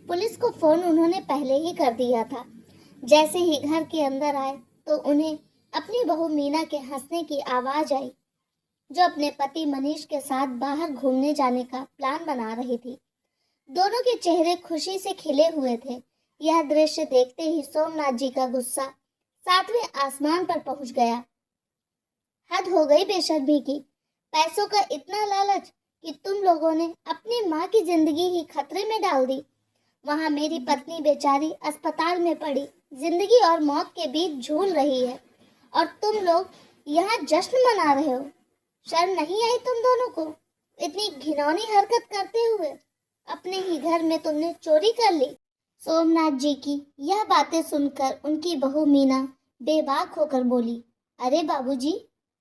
Police को phone उन्होंने पहले ही कर दिया था। जैसे ही घर के अंदर आए तो उन्हें अपनी बहू मीना के हंसने की आवाज आई, जो अपने पति मनीष के साथ बाहर घूमने जाने का प्लान बना रही थी। दोनों के चेहरे खुशी से खिले हुए थे। यह दृश्य देखते ही सोमनाथ जी का गुस्सा सातवें आसमान पर पहुंच गया। हद हो गई बेशर्मी की। पैसों का इतना लालच कि तुम लोगों ने अपनी माँ की जिंदगी ही खतरे में डाल दी। वहां मेरी पत्नी बेचारी अस्पताल में पड़ी, जिंदगी और मौत के बीच झूल रही है, और तुम लोग यहाँ जश्न मना रहे हो। शर्म नहीं आई तुम दोनों को इतनी घिनौनी हरकत करते हुए? अपने ही घर में तुमने चोरी कर ली। सोमनाथ जी की यह बातें सुनकर उनकी बहू मीना बेबाक होकर बोली, अरे बाबूजी,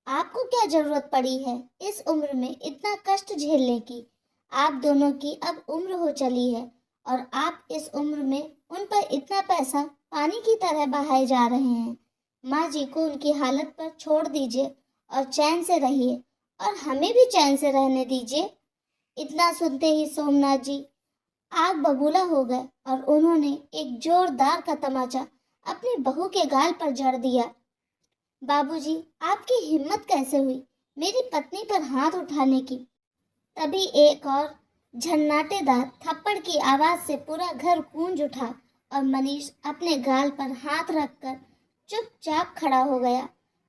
आपको क्या जरूरत पड़ी है इस उम्र में इतना कष्ट झेलने की? आप दोनों की अब उम्र हो चली है और आप इस उम्र में उन पर इतना पैसा पानी की तरह बहाए जा रहे हैं। माँ जी को उनकी हालत पर छोड़ दीजिए और चैन से रहिए, और हमें भी चैन से रहने दीजिए। इतना सुनते ही सोमनाथ जी आग बबूला हो गए और उन्होंने एक जोरदार का तमाचा अपनी बहू के गाल पर जड़ दिया। बाबूजी, आपकी हिम्मत कैसे हुई मेरी पत्नी पर हाथ उठाने की? तभी एक और झन्नाटेदार थप्पड़ की आवाज से पूरा घर गूंज उठा और मनीष अपने गाल पर हाथ रखकर चुपचाप खड़ा हो गया।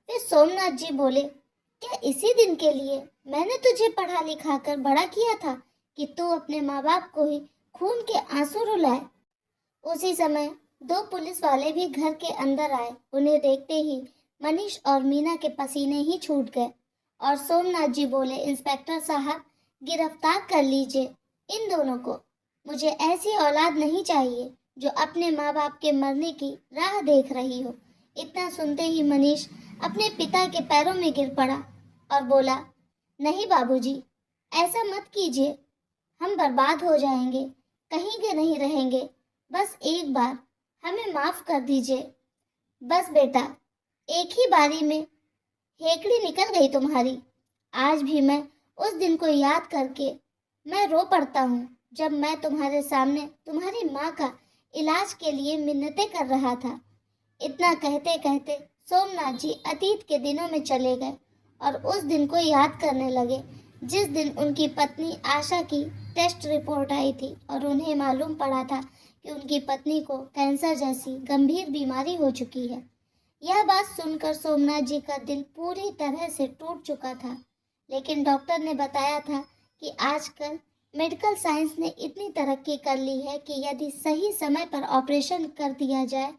फिर सोमनाथ जी बोले, क्या इसी दिन के लिए मैंने तुझे पढ़ा लिखा कर बड़ा किया था कि तू अपने माँ बाप को ही खून के आंसू रुलाए? उसी समय दो पुलिस वाले भी घर के अंदर आए। उन्हें देखते ही मनीष और मीना के पसीने ही छूट गए और सोमनाथ जी बोले, इंस्पेक्टर साहब, गिरफ्तार कर लीजिए इन दोनों को। मुझे ऐसी औलाद नहीं चाहिए जो अपने माँ बाप के मरने की राह देख रही हो। इतना सुनते ही मनीष अपने पिता के पैरों में गिर पड़ा और बोला, नहीं बाबूजी, ऐसा मत कीजिए, हम बर्बाद हो जाएंगे, कहीं के नहीं रहेंगे। बस एक बार हमें माफ कर दीजिए। बस बेटा, एक ही बारी में हेकड़ी निकल गई तुम्हारी। आज भी मैं उस दिन को याद करके मैं रो पड़ता हूँ, जब मैं तुम्हारे सामने तुम्हारी माँ का इलाज के लिए मिन्नतें कर रहा था। इतना कहते कहते सोमनाथ जी अतीत के दिनों में चले गए और उस दिन को याद करने लगे जिस दिन उनकी पत्नी आशा की टेस्ट रिपोर्ट आई थी और उन्हें मालूम पड़ा था कि उनकी पत्नी को कैंसर जैसी गंभीर बीमारी हो चुकी है। यह बात सुनकर सोमनाथ जी का दिल पूरी तरह से टूट चुका था, लेकिन डॉक्टर ने बताया था कि आजकल मेडिकल साइंस ने इतनी तरक्की कर ली है कि यदि सही समय पर ऑपरेशन कर दिया जाए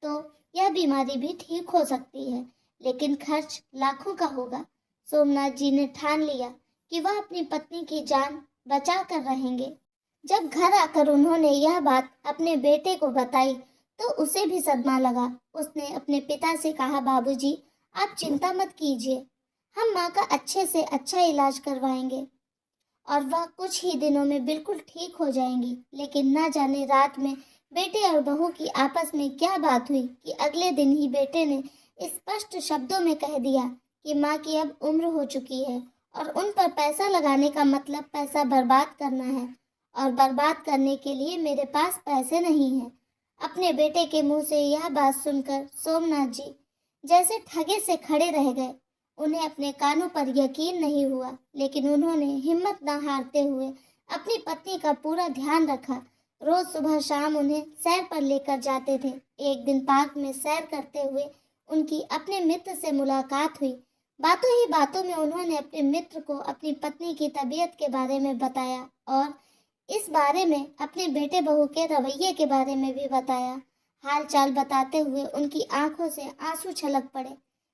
तो यह बीमारी भी ठीक हो सकती है, लेकिन खर्च लाखों का होगा। सोमनाथ जी ने ठान लिया कि वह अपनी पत्नी की जान बचा कर रहेंगे। जब घर आकर उन्होंने यह बात अपने बेटे को बताई तो उसे भी सदमा लगा। उसने अपने पिता से कहा, बाबूजी, आप चिंता मत कीजिए, हम माँ का अच्छे से अच्छा इलाज करवाएंगे और वह कुछ ही दिनों में बिल्कुल ठीक हो जाएंगी। लेकिन ना जाने रात में बेटे और बहू की आपस में क्या बात हुई कि अगले दिन ही बेटे ने स्पष्ट शब्दों में कह दिया कि माँ की अब उम्र हो चुकी है और उन पर पैसा लगाने का मतलब पैसा बर्बाद करना है, और बर्बाद करने के लिए मेरे पास पैसे नहीं हैं। अपने बेटे के मुंह से यह बात सुनकर सोमनाथ जी जैसे ठगे से खड़े रह गए। उन्हें अपने कानों पर यकीन नहीं हुआ, लेकिन उन्होंने हिम्मत न हारते हुए अपनी पत्नी का पूरा ध्यान रखा। रोज सुबह शाम उन्हें सैर पर लेकर जाते थे। एक दिन पार्क में सैर करते हुए उनकी अपने मित्र से मुलाकात हुई। बातों ही बातों में उन्होंने अपने मित्र को अपनी पत्नी की तबीयत के बारे में बताया और इस बारे में अपने बेटे बहू के रवैये के बारे में भी बताया। हाल चाल बताते हुए उनकी आंखों से आंसू छलक पड़े।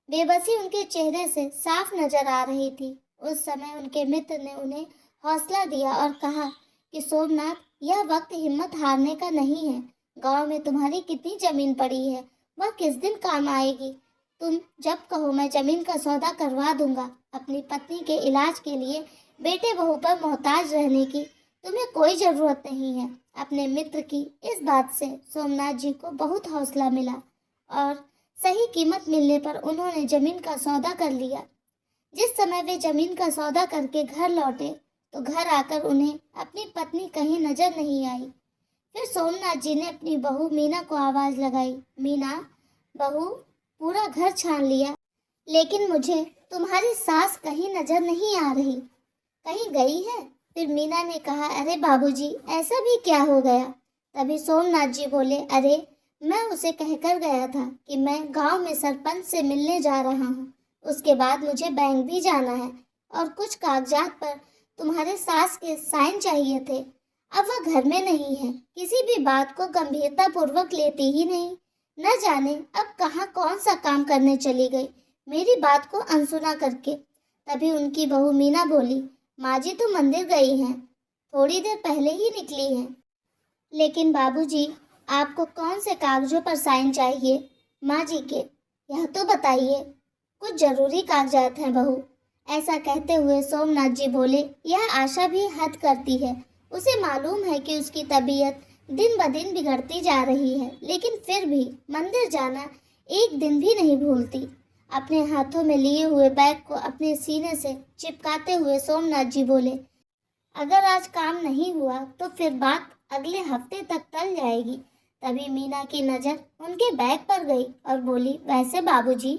बेबसी उनके चेहरे से साफ नजर आ रही थी। उस समय उनके मित्र ने उन्हें हौसला दिया और कहा कि सोमनाथ, यह वक्त हिम्मत हारने का नहीं है। गांव में तुम्हारी कितनी जमीन पड़ी है, वह किस दिन काम आएगी। तुम जब कहो मैं जमीन का सौदा करवा दूंगा। अपनी पत्नी के इलाज के लिए बेटे बहू पर मोहताज रहने की तुम्हें कोई जरूरत नहीं है। अपने मित्र की इस बात से सोमनाथ जी को बहुत हौसला मिला और सही कीमत मिलने पर उन्होंने जमीन का सौदा कर लिया। जिस समय वे जमीन का सौदा करके घर लौटे तो घर आकर उन्हें अपनी पत्नी कहीं नजर नहीं आई। फिर सोमनाथ जी ने अपनी बहू मीना को आवाज लगाई, मीना बहू, पूरा घर छान लिया, लेकिन मुझे तुम्हारी सास कहीं नजर नहीं आ रही, कहीं गई है? फिर मीना ने कहा, अरे बाबूजी, ऐसा भी क्या हो गया? तभी सोमनाथ जी बोले, अरे मैं उसे कहकर गया था कि मैं गांव में सरपंच से मिलने जा रहा हूँ, उसके बाद मुझे बैंक भी जाना है और कुछ कागजात पर तुम्हारे सास के साइन चाहिए थे। अब वह घर में नहीं है, किसी भी बात को गंभीरता पूर्वक लेती ही नहीं, न जाने अब कहाँ कौन सा काम करने चली गई, मेरी बात को अनसुना करके। तभी उनकी बहू मीना बोली, माँ जी तो मंदिर गई हैं, थोड़ी देर पहले ही निकली हैं। लेकिन बाबूजी, आपको कौन से कागजों पर साइन चाहिए माँ जी के, यह तो बताइए। कुछ जरूरी कागजात हैं बहू। ऐसा कहते हुए सोमनाथ जी बोले, यह आशा भी हद करती है, उसे मालूम है कि उसकी तबीयत दिन ब दिन बिगड़ती जा रही है, लेकिन फिर भी मंदिर जाना एक दिन भी नहीं भूलती। अपने हाथों में लिए हुए बैग को अपने सीने से चिपकाते हुए सोमनाथ जी बोले, अगर आज काम नहीं हुआ तो फिर बात अगले हफ्ते तक टल जाएगी। तभी मीना की नज़र उनके बैग पर गई और बोली, वैसे बाबूजी,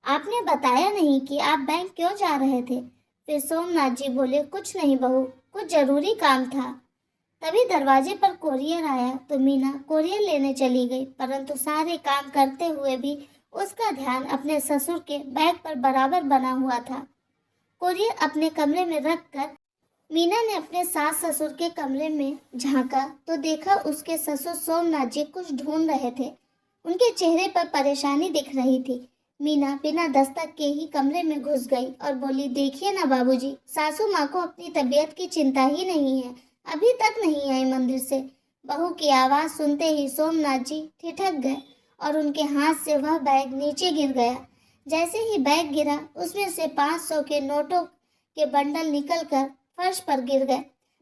आपने बताया नहीं कि आप बैंक क्यों जा रहे थे? फिर सोमनाथ जी बोले, कुछ नहीं बहू, कुछ जरूरी काम था। तभी दरवाजे पर कोरियर आया तो मीना कोरियर लेने चली गई, परंतु सारे काम करते हुए भी उसका ध्यान अपने ससुर के बैग पर बराबर बना हुआ था। कोरियर अपने कमरे में रखकर मीना ने अपने सास ससुर के कमरे में झांका तो देखा उसके ससुर सोमनाथ जी कुछ ढूंढ रहे थे। उनके चेहरे पर परेशानी दिख रही थी। मीना बिना दस्तक के ही कमरे में घुस गई और बोली, देखिए ना बाबूजी, सासू माँ को अपनी तबीयत की चिंता ही नहीं है, अभी तक नहीं आई मंदिर से। बहू की आवाज़ सुनते ही सोमनाथ जी ठिठक गए और उनके हाथ से वह बैग नीचे गिर गया। जैसे ही बैग गिरा, उसमें से 500 के नोटों के बंडल निकलकर फर्श पर गिर गए।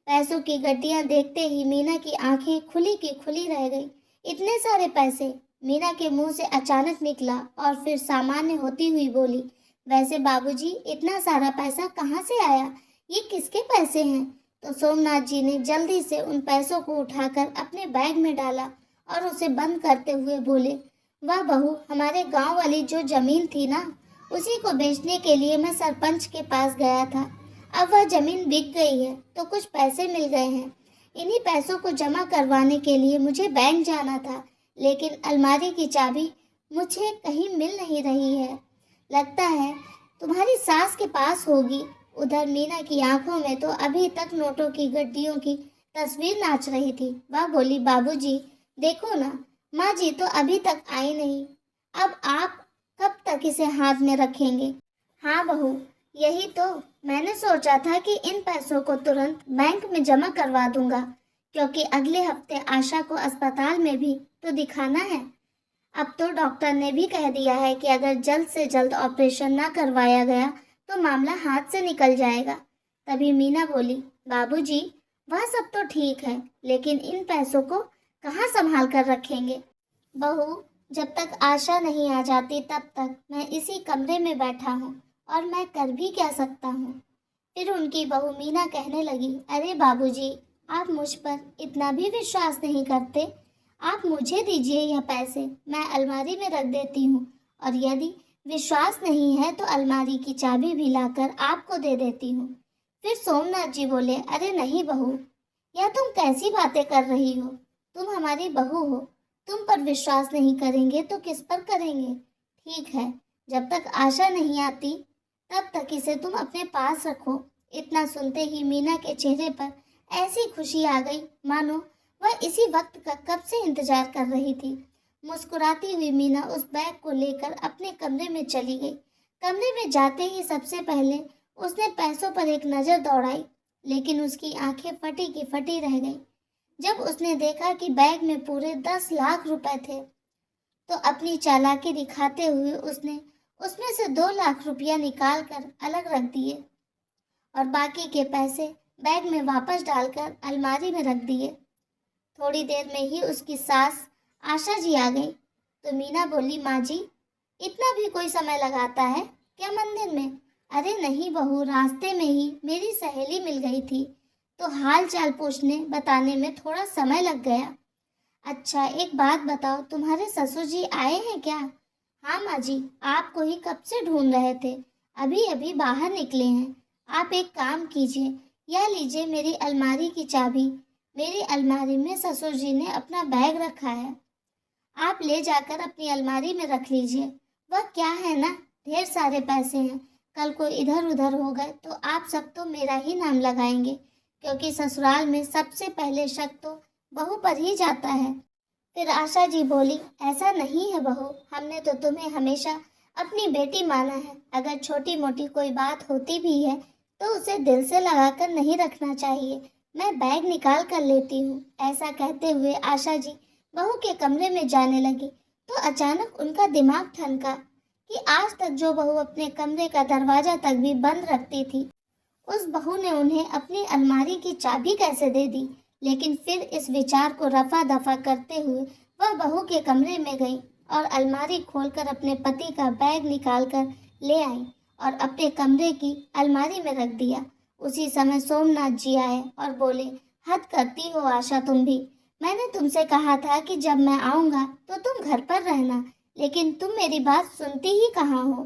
पैसों की गड्डियां देखते ही मीना की आंखें खुली की खुली रह गई। इतने सारे पैसे! मीना के मुंह से अचानक निकला और फिर सामान्य होती हुई बोली, वैसे बाबूजी, इतना सारा पैसा कहाँ से आया? ये किसके पैसे हैं? तो सोमनाथ जी ने जल्दी से उन पैसों को उठाकर अपने बैग में डाला और उसे बंद करते हुए बोले, वाह बहू, हमारे गांव वाली जो जमीन थी ना, उसी को बेचने के लिए मैं सरपंच के पास गया था। अब वह जमीन बिक गई है तो कुछ पैसे मिल गए हैं। इन्हीं पैसों को जमा करवाने के लिए मुझे बैंक जाना था, लेकिन अलमारी की चाबी मुझे कहीं मिल नहीं रही है। लगता है तुम्हारी सास के पास होगी। उधर मीना की आंखों में तो अभी तक नोटों की गड्डियों की तस्वीर नाच रही थी। वह बोली, बाबूजी, देखो ना, माँ जी तो अभी तक आई नहीं, अब आप कब तक इसे हाथ में रखेंगे? हाँ बहू, यही तो मैंने सोचा था कि इन पैसों को तुरंत बैंक में जमा करवा दूंगा, क्योंकि अगले हफ्ते आशा को अस्पताल में भी तो दिखाना है। अब तो डॉक्टर ने भी कह दिया है कि अगर जल्द से जल्द ऑपरेशन ना करवाया गया तो मामला हाथ से निकल जाएगा। तभी मीना बोली, बाबूजी, वह सब तो ठीक है, लेकिन इन पैसों को कहाँ संभाल कर रखेंगे? बहू, जब तक आशा नहीं आ जाती तब तक मैं इसी कमरे में बैठा हूँ, और मैं कर भी क्या सकता हूँ? फिर उनकी बहू मीना कहने लगी, अरे बाबूजी, आप मुझ पर इतना भी विश्वास नहीं करते? आप मुझे दीजिए यह पैसे, मैं अलमारी में रख देती हूँ, और यदि विश्वास नहीं है तो अलमारी की चाबी भी लाकर आपको दे देती हूँ। फिर सोमनाथ जी बोले, अरे नहीं बहू, यह तुम कैसी बातें कर रही हो? तुम हमारी बहू हो, तुम पर विश्वास नहीं करेंगे तो किस पर करेंगे? ठीक है, जब तक आशा नहीं आती तब तक इसे तुम अपने पास रखो। इतना सुनते ही मीना के चेहरे पर ऐसी खुशी आ गई मानो वह इसी वक्त का कब से इंतजार कर रही थी। मुस्कुराती हुई मीना उस बैग को लेकर अपने कमरे में चली गई। कमरे में जाते ही सबसे पहले उसने पैसों पर एक नज़र दौड़ाई, लेकिन उसकी आंखें फटी की फटी रह गईं। जब उसने देखा कि बैग में पूरे 10 लाख रुपए थे, तो अपनी चालाकी दिखाते हुए उसने उसमें से 2 लाख रुपया निकाल कर अलग रख दिए और बाकी के पैसे बैग में वापस डालकर अलमारी में रख दिए। थोड़ी देर में ही उसकी सास आशा जी आ गई तो मीना बोली, माँ जी, इतना भी कोई समय लगाता है क्या मंदिर में? अरे नहीं बहू, रास्ते में ही मेरी सहेली मिल गई थी तो हाल चाल पूछने बताने में थोड़ा समय लग गया। अच्छा, एक बात बताओ, तुम्हारे ससुर जी आए हैं क्या? हाँ माँ जी, आपको ही कब से ढूंढ रहे थे। अभी अभी बाहर निकले हैं। आप एक काम कीजिए, यह लीजिए मेरी अलमारी की चाबी। मेरी अलमारी में ससुर जी ने अपना बैग रखा है। आप ले जाकर अपनी अलमारी में रख लीजिए। वह क्या है ना, ढेर सारे पैसे हैं। कल को इधर उधर हो गए तो आप सब तो मेरा ही नाम लगाएंगे, क्योंकि ससुराल में सबसे पहले शक तो बहू पर ही जाता है। फिर आशा जी बोली, ऐसा नहीं है बहू, हमने तो तुम्हें हमेशा अपनी बेटी माना है। अगर छोटी मोटी कोई बात होती भी है तो उसे दिल से लगाकर नहीं रखना चाहिए। मैं बैग निकाल कर लेती हूँ। ऐसा कहते हुए आशा जी बहू के कमरे में जाने लगी तो अचानक उनका दिमाग ठनका कि आज तक जो बहू अपने कमरे का दरवाजा तक भी बंद रखती थी, उस बहू ने उन्हें अपनी अलमारी की चाबी कैसे दे दी। लेकिन फिर इस विचार को रफा दफा करते हुए वह बहू के कमरे में गई और अलमारी खोलकर अपने पति का बैग निकाल कर ले आई और अपने कमरे की अलमारी में रख दिया। उसी समय सोमनाथ जी आए और बोले, हद करती हो आशा तुम भी। मैंने तुमसे कहा था कि जब मैं आऊंगा तो तुम घर पर रहना, लेकिन तुम मेरी बात सुनती ही कहाँ हो।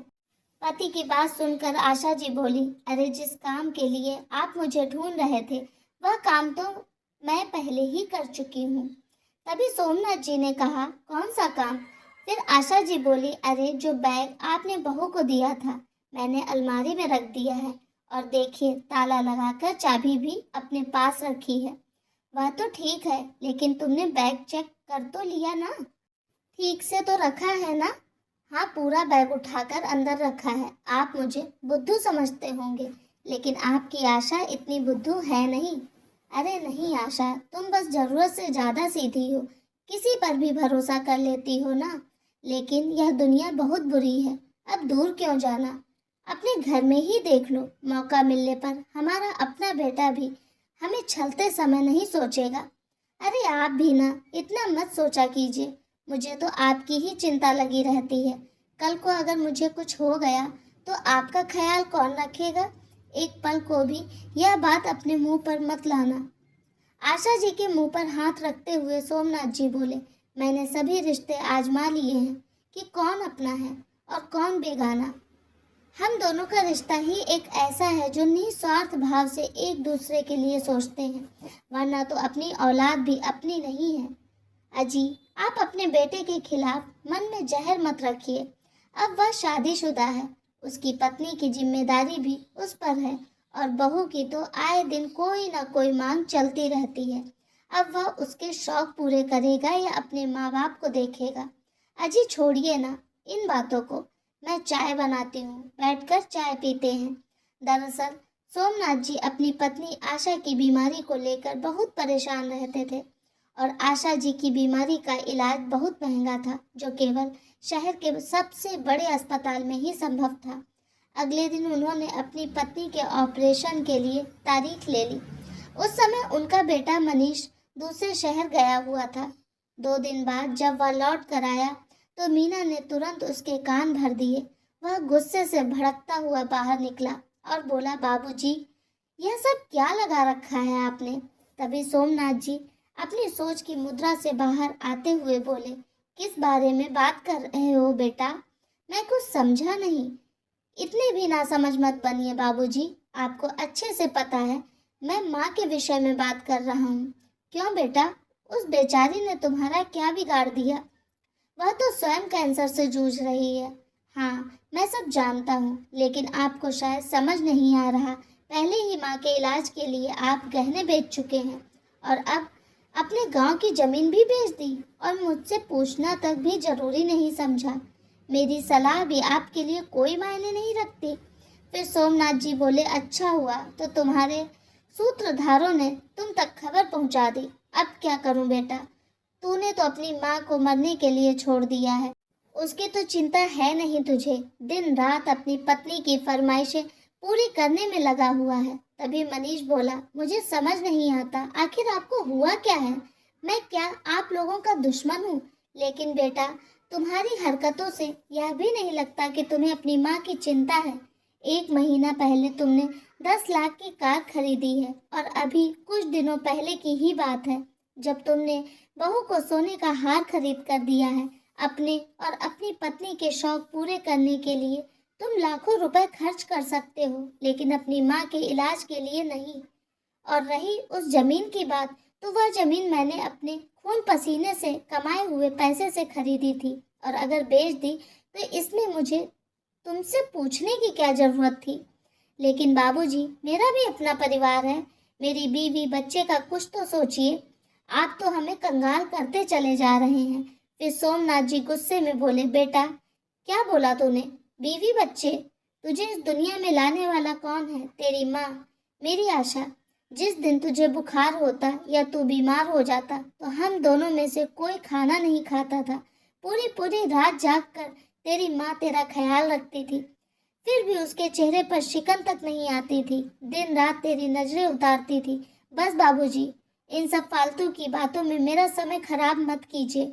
पति की बात सुनकर आशा जी बोली, अरे जिस काम के लिए आप मुझे ढूंढ रहे थे वह काम तो मैं पहले ही कर चुकी हूँ। तभी सोमनाथ जी ने कहा, कौन सा काम? फिर आशा जी बोली, अरे जो बैग आपने बहू को दिया था मैंने अलमारी में रख दिया है, और देखिए ताला लगाकर चाबी भी अपने पास रखी है। वह तो ठीक है, लेकिन तुमने बैग चेक कर तो लिया ना? ठीक से तो रखा है ना? हाँ, पूरा बैग उठाकर अंदर रखा है। आप मुझे बुद्धू समझते होंगे, लेकिन आपकी आशा इतनी बुद्धू है नहीं। अरे नहीं आशा, तुम बस जरूरत से ज्यादा सीधी हो, किसी पर भी भरोसा कर लेती हो ना। लेकिन यह दुनिया बहुत बुरी है, अब दूर क्यों जाना, अपने घर में ही देख लो। मौका मिलने पर हमारा अपना बेटा भी हमें छलते समय नहीं सोचेगा। अरे आप भी ना इतना मत सोचा कीजिए, मुझे तो आपकी ही चिंता लगी रहती है। कल को अगर मुझे कुछ हो गया तो आपका ख्याल कौन रखेगा? एक पल को भी यह बात अपने मुंह पर मत लाना। आशा जी के मुंह पर हाथ रखते हुए सोमनाथ जी बोले, मैंने सभी रिश्ते आजमा लिए हैं कि कौन अपना है और कौन बेगाना। हम दोनों का रिश्ता ही एक ऐसा है जो निस्वार्थ भाव से एक दूसरे के लिए सोचते हैं, वरना तो अपनी औलाद भी अपनी नहीं है। अजी, आप अपने बेटे के खिलाफ मन में जहर मत रखिए। अब वह शादीशुदा है, उसकी पत्नी की जिम्मेदारी भी उस पर है, और बहू की तो आए दिन कोई ना कोई मांग चलती रहती है। अब वह उसके शौक पूरे करेगा या अपने माँ बाप को देखेगा? अजी छोड़िए ना इन बातों को, मैं चाय बनाती हूँ, बैठकर चाय पीते हैं। दरअसल सोमनाथ जी अपनी पत्नी आशा की बीमारी को लेकर बहुत परेशान रहते थे, और आशा जी की बीमारी का इलाज बहुत महंगा था, जो केवल शहर के सबसे बड़े अस्पताल में ही संभव था। अगले दिन उन्होंने अपनी पत्नी के ऑपरेशन के लिए तारीख ले ली। उस समय उनका बेटा मनीष दूसरे शहर गया हुआ था। 2 दिन बाद जब वह लौट कर आया तो मीना ने तुरंत उसके कान भर दिए। वह गुस्से से भड़कता हुआ बाहर निकला और बोला, बाबूजी, यह सब क्या लगा रखा है आपने? तभी सोमनाथ जी अपनी सोच की मुद्रा से बाहर आते हुए बोले, किस बारे में बात कर रहे हो बेटा? मैं कुछ समझा नहीं। इतने भी ना समझ मत बनिए बाबूजी, आपको अच्छे से पता है मैं माँ के विषय में बात कर रहा हूँ। क्यों बेटा, उस बेचारी ने तुम्हारा क्या बिगाड़ दिया? वह तो स्वयं कैंसर से जूझ रही है। हाँ, मैं सब जानता हूँ, लेकिन आपको शायद समझ नहीं आ रहा। पहले ही माँ के इलाज के लिए आप गहने बेच चुके हैं, और अब अपने गांव की जमीन भी बेच दी, और मुझसे पूछना तक भी जरूरी नहीं समझा। मेरी सलाह भी आपके लिए कोई मायने नहीं रखती। फिर सोमनाथ जी बोले, अच्छा हुआ तो तुम्हारे सूत्रधारों ने तुम तक खबर पहुंचा दी। अब क्या करूं बेटा, तूने तो अपनी माँ को मरने के लिए छोड़ दिया है, उसकी तो चिंता है नहीं तुझे। दिन रात अपनी पत्नी की फरमाइशें पूरी करने में लगा हुआ है। तभी मनीष बोला, मुझे समझ नहीं आता आखिर आपको हुआ क्या है? मैं क्या आप लोगों का दुश्मन हूँ? लेकिन बेटा, तुम्हारी हरकतों से यह भी नहीं लगता कि तुम्हें अपनी माँ की चिंता है। 1 महीना पहले तुमने 10 लाख की कार खरीदी है, और अभी कुछ दिनों पहले की ही बात है जब तुमने बहू को सोने का हार खरीद कर दिया है, अपने और अपनी पत्नी के शौक पूरे करने के लिए तुम लाखों रुपए खर्च कर सकते हो, लेकिन अपनी माँ के इलाज के लिए नहीं। और रही उस जमीन की बात, तो वह जमीन मैंने अपने खून पसीने से कमाए हुए पैसे से खरीदी थी, और अगर बेच दी तो इसमें मुझे तुमसे पूछने की क्या जरूरत थी। लेकिन बाबूजी, मेरा भी अपना परिवार है, मेरी बीवी बच्चे का कुछ तो सोचिए। आप तो हमें कंगाल करते चले जा रहे हैं। फिर सोमनाथ जी गुस्से में बोले, बेटा क्या बोला तूने? बीवी बच्चे? तुझे इस दुनिया में लाने वाला कौन है? तेरी माँ, मेरी आशा। जिस दिन तुझे बुखार होता या तू बीमार हो जाता तो हम दोनों में से कोई खाना नहीं खाता था। पूरी पूरी रात जाग कर तेरी माँ तेरा ख्याल रखती थी, फिर भी उसके चेहरे पर शिकन तक नहीं आती थी। दिन रात तेरी नजरें उतारती थी। बस बाबूजी, इन सब फालतू की बातों में मेरा समय खराब मत कीजिए।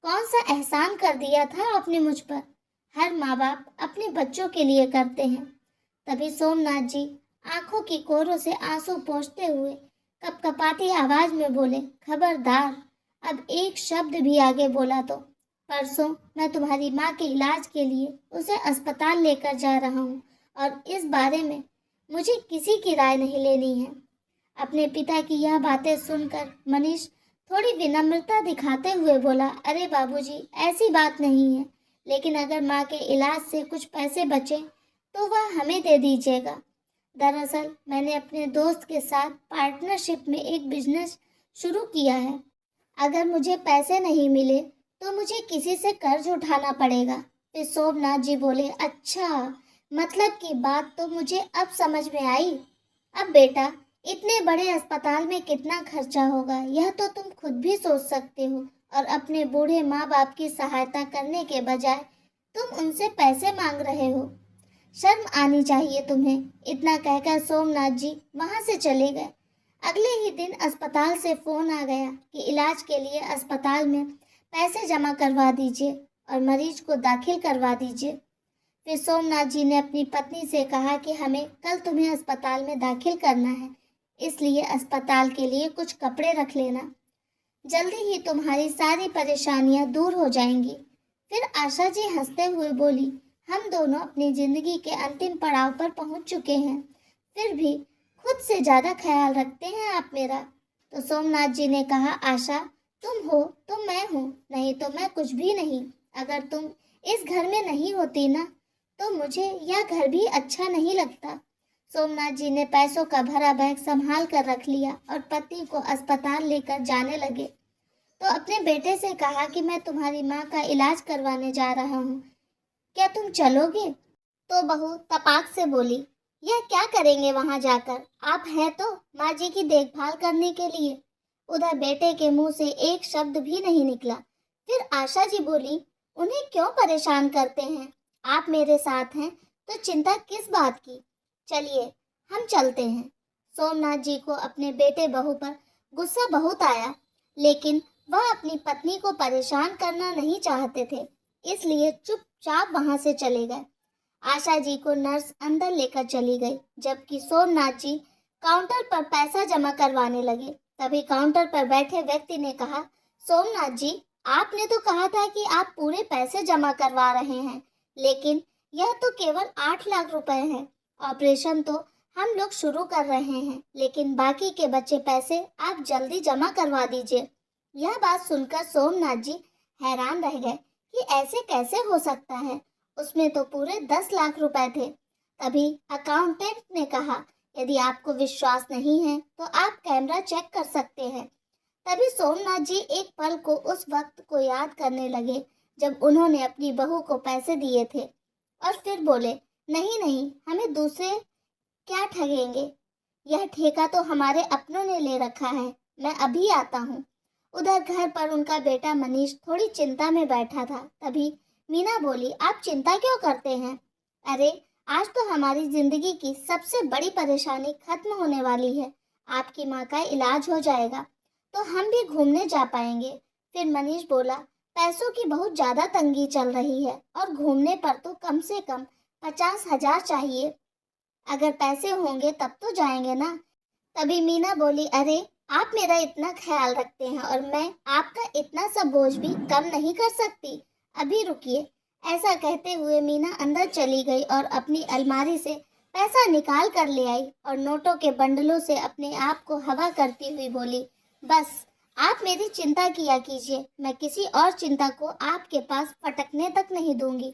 कौन सा एहसान कर दिया था आपने मुझ पर? हर माँ बाप अपने बच्चों के लिए करते हैं। तभी सोमनाथ जी आंखों की कोरों से आंसू पोंछते हुए कपकपाती आवाज में बोले, खबरदार, अब एक शब्द भी आगे बोला तो परसों मैं तुम्हारी माँ के इलाज के लिए उसे अस्पताल लेकर जा रहा हूँ, और इस बारे में मुझे किसी की राय नहीं लेनी है। अपने पिता की यह बातें सुनकर मनीष थोड़ी विनम्रता दिखाते हुए बोला, अरे बाबूजी, ऐसी बात नहीं है, लेकिन अगर माँ के इलाज से कुछ पैसे बचे तो वह हमें दे दीजिएगा। दरअसल मैंने अपने दोस्त के साथ पार्टनरशिप में एक बिजनेस शुरू किया है। अगर मुझे पैसे नहीं मिले तो मुझे किसी से कर्ज उठाना पड़ेगा। फिर सोमनाथ जी बोले, अच्छा, मतलब की बात तो मुझे अब समझ में आई। अब बेटा, इतने बड़े अस्पताल में कितना खर्चा होगा यह तो तुम खुद भी सोच सकते हो, और अपने बूढ़े माँ बाप की सहायता करने के बजाय तुम उनसे पैसे मांग रहे हो। शर्म आनी चाहिए तुम्हें। इतना कहकर सोमनाथ जी वहां से चले गए। अगले ही दिन अस्पताल से फोन आ गया कि इलाज के लिए अस्पताल में पैसे जमा करवा दीजिए और मरीज को दाखिल करवा दीजिए। फिर सोमनाथ जी ने अपनी पत्नी से कहा कि हमें कल तुम्हें अस्पताल में दाखिल करना है, इसलिए अस्पताल के लिए कुछ कपड़े रख लेना। जल्दी ही तुम्हारी सारी परेशानियां दूर हो जाएंगी। फिर आशा जी हंसते हुए बोली, हम दोनों अपनी जिंदगी के अंतिम पड़ाव पर पहुंच चुके हैं, फिर भी खुद से ज्यादा ख्याल रखते हैं आप मेरा। तो सोमनाथ जी ने कहा, आशा, तुम हो तो मैं हूँ, नहीं तो मैं कुछ भी नहीं। अगर तुम इस घर में नहीं होती ना, तो मुझे यह घर भी अच्छा नहीं लगता। सोमनाथ जी ने पैसों का भरा बैग संभाल कर रख लिया और पति को अस्पताल लेकर जाने लगे। तो अपने बेटे से कहा कि मैं तुम्हारी माँ का इलाज करवाने जा रहा हूँ, क्या तुम चलोगे? तो बहू तपाक से बोली, यह क्या करेंगे वहां जाकर? आप हैं तो माँ जी की देखभाल करने के लिए। उधर बेटे के मुंह से एक शब्द भी नहीं निकला। फिर आशा जी बोली, उन्हें क्यों परेशान करते हैं? आप मेरे साथ हैं तो चिंता किस बात की? चलिए, हम चलते हैं। सोमनाथ जी को अपने बेटे बहू पर गुस्सा बहुत आया, लेकिन वह अपनी पत्नी को परेशान करना नहीं चाहते थे, इसलिए चुपचाप वहां से चले गए। आशा जी को नर्स अंदर लेकर चली गई, जबकि सोमनाथ जी काउंटर पर पैसा जमा करवाने लगे। तभी काउंटर पर बैठे व्यक्ति ने कहा, सोमनाथ जी, आपने तो कहा था कि आप पूरे पैसे जमा करवा रहे हैं, लेकिन यह तो केवल 8 लाख रुपए हैं। ऑपरेशन तो हम लोग शुरू कर रहे हैं, लेकिन बाकी के बचे पैसे आप जल्दी जमा करवा दीजिए। यह बात सुनकर सोमनाथ जी हैरान रह गए कि ऐसे कैसे हो सकता है, उसमें तो पूरे 10 लाख रुपए थे। तभी अकाउंटेंट ने कहा, यदि आपको विश्वास नहीं है तो आप कैमरा चेक कर सकते हैं। तभी सोमनाथ जी एक पल को उस वक्त को याद करने लगे जब उन्होंने अपनी बहू को पैसे दिए थे, और फिर बोले, नहीं नहीं, हमें दूसरे क्या ठगेंगे, यह ठेका तो हमारे अपनों ने ले रखा है, मैं अभी आता हूँ। उधर घर पर उनका बेटा मनीष थोड़ी चिंता में बैठा था। तभी मीना बोली, आप चिंता क्यों करते हैं? अरे, आज तो हमारी जिंदगी की सबसे बड़ी परेशानी खत्म होने वाली है। आपकी माँ का इलाज हो जाएगा तो हम भी घूमने जा पाएंगे। फिर मनीष बोला, पैसों की बहुत ज्यादा तंगी चल रही है, और घूमने पर तो कम से कम 50,000 चाहिए। अगर पैसे होंगे तब तो जाएंगे ना। तभी मीना बोली, अरे, आप मेरा इतना ख्याल रखते हैं और मैं आपका इतना सा बोझ भी कम नहीं कर सकती। अभी रुकिए। ऐसा कहते हुए मीना अंदर चली गई और अपनी अलमारी से पैसा निकाल कर ले आई और नोटों के बंडलों से अपने आप को हवा करती हुई बोली, बस आप मेरी चिंता किया कीजिए, मैं किसी और चिंता को आपके पास फटकने तक नहीं दूंगी।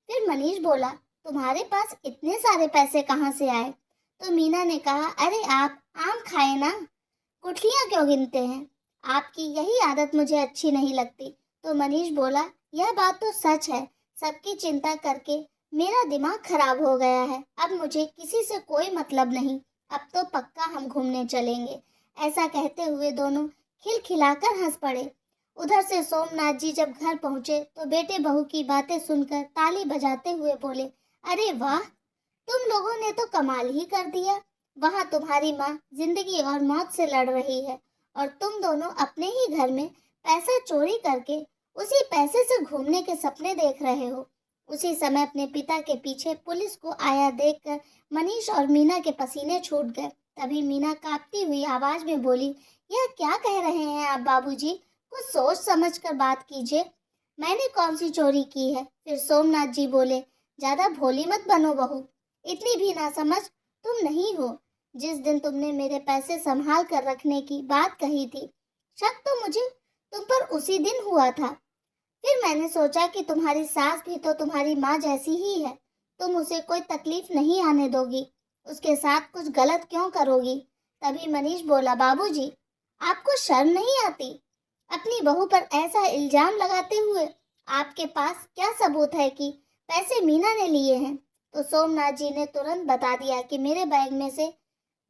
फिर मनीष बोला, तुम्हारे पास इतने सारे पैसे कहाँ से आए? तो मीना ने कहा, अरे आप आम खाए ना, गुठलियां क्यों गिनते हैं? आपकी यही आदत मुझे अच्छी नहीं लगती। तो मनीष बोला, यह बात तो सच है, सबकी चिंता करके मेरा दिमाग खराब हो गया है। अब मुझे किसी से कोई मतलब नहीं, अब तो पक्का हम घूमने चलेंगे। ऐसा कहते हुए दोनों खिलखिलाकर हंस पड़े। उधर से सोमनाथ जी जब घर पहुंचे तो बेटे बहू की बातें सुनकर ताली बजाते हुए बोले, अरे वाह, तुम लोगों ने तो कमाल ही कर दिया। वहां तुम्हारी माँ जिंदगी और मौत से लड़ रही है और तुम दोनों अपने ही घर में पैसा चोरी करके उसी पैसे से घूमने के सपने देख रहे हो। उसी समय अपने पिता के पीछे पुलिस को आया देखकर मनीष और मीना के पसीने छूट गए। तभी मीना कांपती हुई आवाज में बोली, यह क्या कह रहे हैं आप बाबूजी? कुछ सोच समझ कर बात कीजिए। मैंने कौन सी चोरी की है? फिर सोमनाथ जी बोले, ज्यादा भोली मत बनो बहू, इतनी भी ना समझ तुम नहीं हो। जिस दिन तुमने मेरे पैसे संभाल कर रखने की बात कही थी, शक तो मुझे तुम पर उसी दिन हुआ था। फिर मैंने सोचा कि तुम्हारी सास भी तो तुम्हारी माँ जैसी ही है, तुम उसे कोई तकलीफ नहीं आने दोगी, उसके साथ कुछ गलत क्यों करोगी? तभी मनीष बोला, बाबूजी, आपको शर्म नहीं आती? अपनी बहू पर ऐसा इल्जाम लगाते हुए आपके पास क्या सबूत है कि पैसे मीना ने लिए हैं? तो सोमनाथ जी ने तुरंत बता दिया कि मेरे बैग में से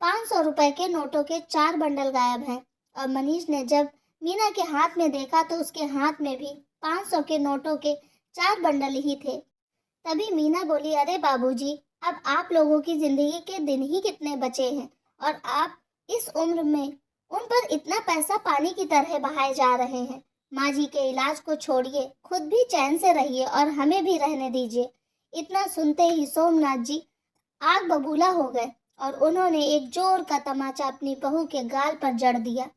500 रुपए के नोटों के 4 बंडल गायब हैं। और मनीष ने जब मीना के हाथ में देखा तो उसके हाथ में भी 500 के नोटों के 4 बंडल ही थे। तभी मीना बोली, अरे बाबूजी, अब आप लोगों की जिंदगी के दिन ही कितने बचे हैं और आप इस उम्र में उन पर इतना पैसा पानी की तरह बहाए जा रहे हैं। माँ जी के इलाज को छोड़िए, खुद भी चैन से रहिए और हमें भी रहने दीजिए। इतना सुनते ही सोमनाथ जी आग बबूला हो गए और उन्होंने एक जोर का तमाचा अपनी बहू के गाल पर जड़ दिया।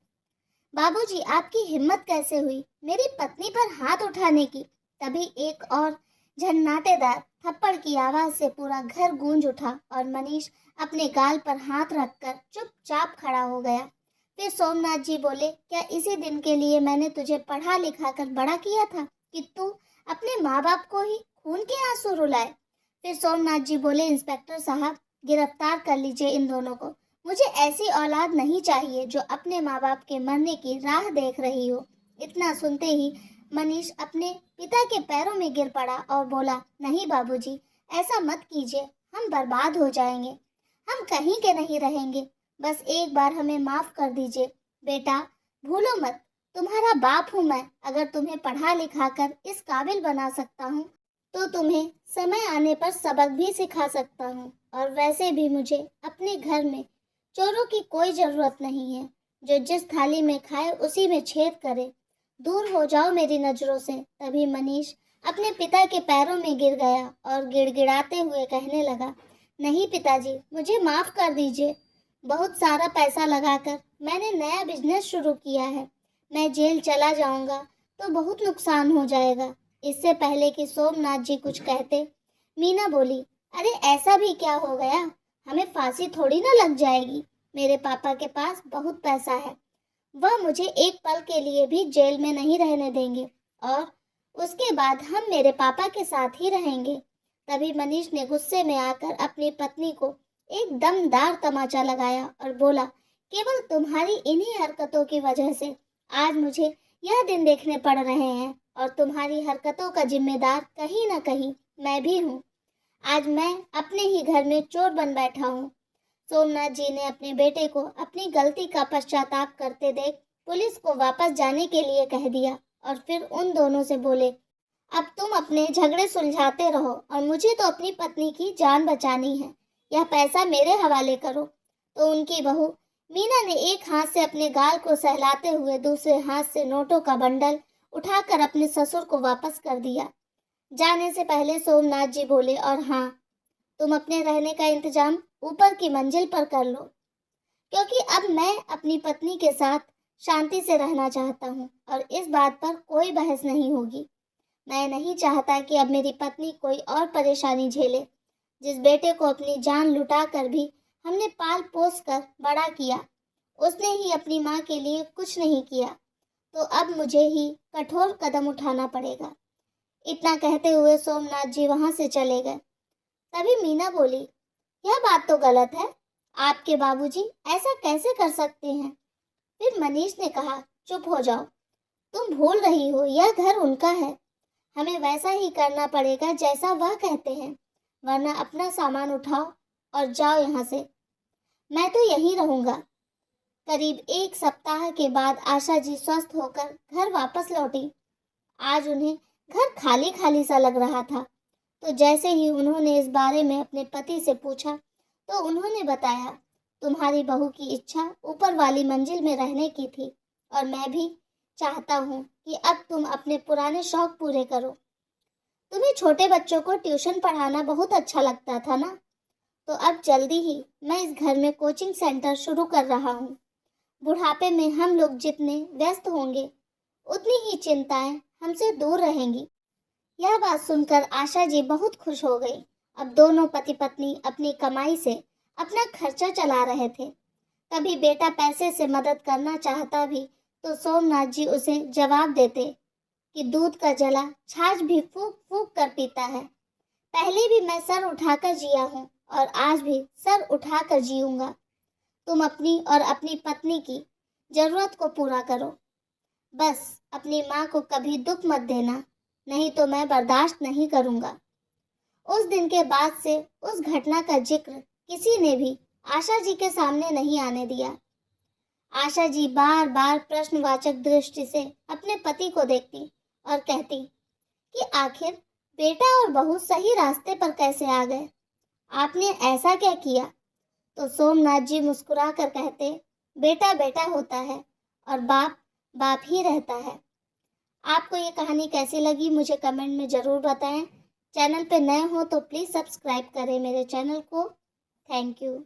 बाबूजी, आपकी हिम्मत कैसे हुई मेरी पत्नी पर हाथ उठाने की? तभी एक और झन्नाटेदार थप्पड़ की आवाज से पूरा घर गूंज उठा और मनीष अपने गाल पर हाथ रखकर चुपचाप खड़ा हो गया। फिर सोमनाथ जी बोले, क्या इसी दिन के लिए मैंने तुझे पढ़ा लिखा कर बड़ा किया था कि तू अपने माँ बाप को ही खून के आंसू रुलाए? फिर सोमनाथ जी बोले, इंस्पेक्टर साहब, गिरफ्तार कर लीजिए इन दोनों को। मुझे ऐसी औलाद नहीं चाहिए जो अपने माँ बाप के मरने की राह देख रही हो। इतना सुनते ही मनीष अपने पिता के पैरों में गिर पड़ा और बोला, नहीं बाबूजी, ऐसा मत कीजिए, हम बर्बाद हो जाएंगे, हम कहीं के नहीं रहेंगे। बस एक बार हमें माफ कर दीजिए। बेटा, भूलो मत, तुम्हारा बाप हूँ मैं। अगर तुम्हें पढ़ा लिखा कर इस काबिल बना सकता हूँ तो तुम्हें समय आने पर सबक भी सिखा सकता हूँ। और वैसे भी मुझे अपने घर में चोरों की कोई जरूरत नहीं है। जो जिस थाली में खाए उसी में छेद करे। दूर हो जाओ मेरी नजरों से। तभी मनीष अपने पिता के पैरों में गिर गया और गिड़गिड़ाते हुए कहने लगा, नहीं पिताजी, मुझे माफ कर दीजिए। बहुत सारा पैसा लगाकर मैंने नया बिजनेस शुरू किया है। मैं जेल चला जाऊंगा तो बहुत नुकसान हो जाएगा। इससे पहले कि सोमनाथ जी कुछ कहते, मीना बोली, अरे ऐसा भी क्या हो गया, हमें फांसी थोड़ी ना लग जाएगी। मेरे पापा के पास बहुत पैसा है, वह मुझे एक पल के लिए भी जेल में नहीं रहने देंगे और उसके बाद हम मेरे पापा के साथ ही रहेंगे। तभी मनीष ने गुस्से में आकर अपनी पत्नी को एक दमदार तमाचा लगाया और बोला, केवल तुम्हारी इन्हीं हरकतों की वजह से आज मुझे यह दिन देखने पड़ रहे हैं और तुम्हारी हरकतों का जिम्मेदार कहीं ना कहीं मैं भी हूँ। आज मैं अपने ही घर में चोर बन बैठा हूँ। सोमनाथ जी ने अपने बेटे को अपनी गलती का पश्चाताप करते देख पुलिस को वापस जाने के लिए कह दिया और फिर उन दोनों से बोले, अब तुम अपने झगड़े सुलझाते रहो और मुझे तो अपनी पत्नी की जान बचानी है। यह पैसा मेरे हवाले करो। तो उनकी बहू मीना ने एक हाथ से अपने गाल को सहलाते हुए दूसरे हाथ से नोटों का बंडल उठाकर अपने ससुर को वापस कर दिया। जाने से पहले सोमनाथ जी बोले, और हाँ, तुम अपने रहने का इंतजाम ऊपर की मंजिल पर कर लो। क्योंकि अब मैं अपनी पत्नी के साथ शांति से रहना चाहता हूँ और इस बात पर कोई बहस नहीं होगी। मैं नहीं चाहता कि अब मेरी पत्नी कोई और परेशानी झेले। जिस बेटे को अपनी जान लुटा कर भी हमने पाल पोस कर बड़ा किया, उसने ही अपनी माँ के लिए कुछ नहीं किया, तो अब मुझे ही कठोर कदम उठाना पड़ेगा। इतना कहते हुए सोमनाथ जी वहां से चले गए। तभी मीना बोली, यह बात तो गलत है। आपके बाबूजी ऐसा कैसे कर सकते हैं? फिर मनीष ने कहा, चुप हो जाओ। तुम भूल रही हो, यह घर उनका है। हमें वैसा ही करना पड़ेगा जैसा वह कहते हैं, वरना अपना सामान उठाओ और जाओ यहाँ से। मैं तो यहीं रहूंगा। करीब 1 सप्ताह के बाद आशा जी स्वस्थ होकर घर वापस लौटी। आज उन्हें घर खाली खाली सा लग रहा था। तो जैसे ही उन्होंने इस बारे में अपने पति से पूछा, तो उन्होंने बताया, तुम्हारी बहू की इच्छा ऊपर वाली मंजिल में रहने की थी और मैं भी चाहता हूँ कि अब तुम अपने पुराने शौक पूरे करो। तुम्हें छोटे बच्चों को ट्यूशन पढ़ाना बहुत अच्छा लगता था ना, तो अब जल्दी ही मैं इस घर में कोचिंग सेंटर शुरू कर रहा हूँ। बुढ़ापे में हम लोग जितने व्यस्त होंगे, उतनी ही चिंताएं हमसे दूर रहेंगी। यह बात सुनकर आशा जी बहुत खुश हो गई। अब दोनों पति पत्नी अपनी कमाई से अपना खर्चा चला रहे थे। कभी बेटा पैसे से मदद करना चाहता भी तो सोमनाथ जी उसे जवाब देते कि दूध का जला छाछ भी फूंक फूंक कर पीता है। पहले भी मैं सर उठाकर जिया हूँ और आज भी सर उठाकर जीऊंगा। तुम अपनी और अपनी पत्नी की जरूरत को पूरा करो। बस अपनी माँ को कभी दुख मत देना, नहीं तो मैं बर्दाश्त नहीं करूंगा। उस दिन के बाद से उस घटना का जिक्र किसी ने भी आशा जी के सामने नहीं आने दिया। आशा जी बार बार प्रश्नवाचक दृष्टि से अपने पति को देखती और कहती कि आखिर बेटा और बहू सही रास्ते पर कैसे आ गए? आपने ऐसा क्या किया? तो सोमनाथ जी मुस्कुरा कर कहते, बेटा बेटा होता है और बाप बाप ही रहता है। आपको ये कहानी कैसी लगी मुझे कमेंट में ज़रूर बताएं। चैनल पे नए हो तो प्लीज़ सब्सक्राइब करें मेरे चैनल को। Thank you.